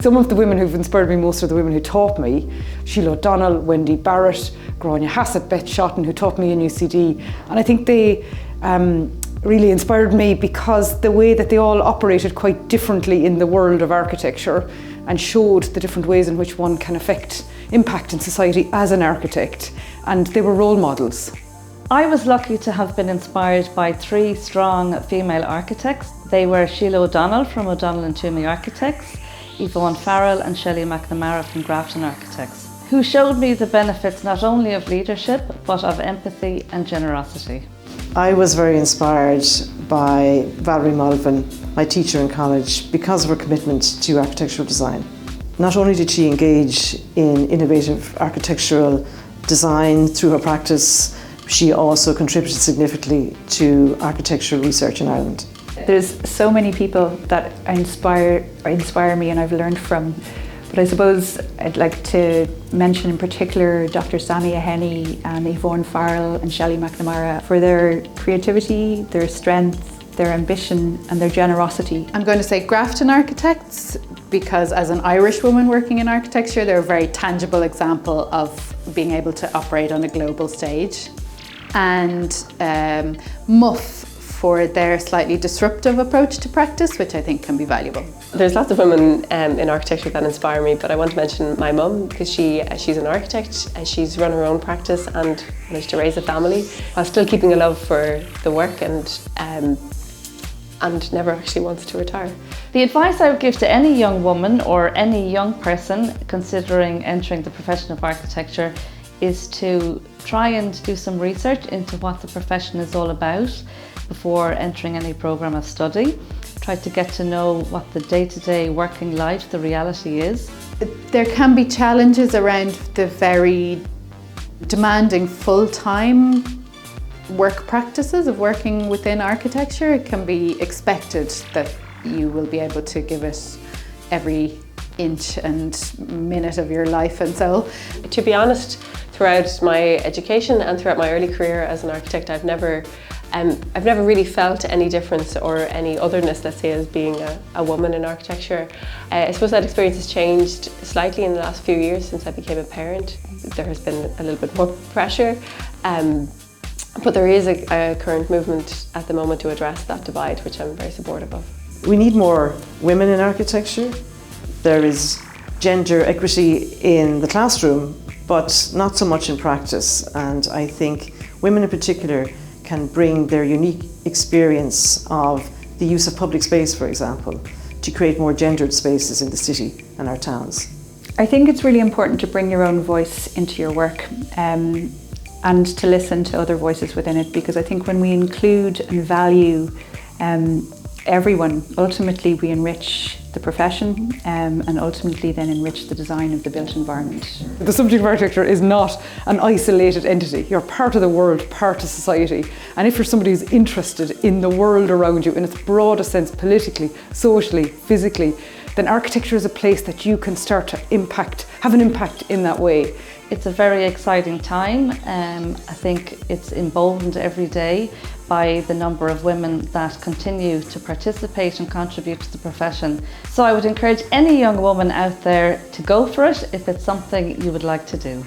Some of the women who've inspired me most are the women who taught me. Sheila O'Donnell, Wendy Barrett, Gráinne Hassett, Beth Shotton, who taught me in UCD. And I think they really inspired me because the way that they all operated quite differently in the world of architecture and showed the different ways in which one can impact in society as an architect. And they were role models. I was lucky to have been inspired by 3 strong female architects. They were Sheila O'Donnell from O'Donnell and Toomey Architects, Yvonne Farrell and Shelley McNamara from Grafton Architects, who showed me the benefits not only of leadership, but of empathy and generosity. I was very inspired by Valerie Mulvin, my teacher in college, because of her commitment to architectural design. Not only did she engage in innovative architectural design through her practice, she also contributed significantly to architectural research in Ireland. There's so many people that inspire me and I've learned from, but I suppose I'd like to mention in particular Dr. Samia Henny and Yvonne Farrell and Shelley McNamara for their creativity, their strength, their ambition and their generosity. I'm going to say Grafton Architects because as an Irish woman working in architecture, they're a very tangible example of being able to operate on a global stage. And Muff for their slightly disruptive approach to practice, which I think can be valuable. There's lots of women in architecture that inspire me, but I want to mention my mum because she's an architect and she's run her own practice and managed to raise a family while still keeping a love for the work and never actually wants to retire. The advice I would give to any young woman or any young person considering entering the profession of architecture is to try and do some research into what the profession is all about before entering any programme of study. Try to get to know what the day-to-day working life, the reality is. There can be challenges around the very demanding full-time work practices of working within architecture. It can be expected that you will be able to give it every inch and minute of your life and so. To be honest, throughout my education and throughout my early career as an architect, I've never really felt any difference or any otherness, let's say, as being a woman in architecture. I suppose that experience has changed slightly in the last few years since I became a parent. There has been a little bit more pressure, but there is a current movement at the moment to address that divide, which I'm very supportive of. We need more women in architecture. There is gender equity in the classroom, but not so much in practice. And I think women in particular can bring their unique experience of the use of public space, for example, to create more gendered spaces in the city and our towns. I think it's really important to bring your own voice into your work and to listen to other voices within it, because I think when we include and value everyone, ultimately we enrich the profession and ultimately then enrich the design of the built environment. The subject of architecture is not an isolated entity. You're part of the world, part of society. And if you're somebody who's interested in the world around you in its broadest sense, politically, socially, physically, then architecture is a place that you can start to have an impact in that way. It's a very exciting time. I think it's emboldened every day by the number of women that continue to participate and contribute to the profession. So I would encourage any young woman out there to go for it if it's something you would like to do.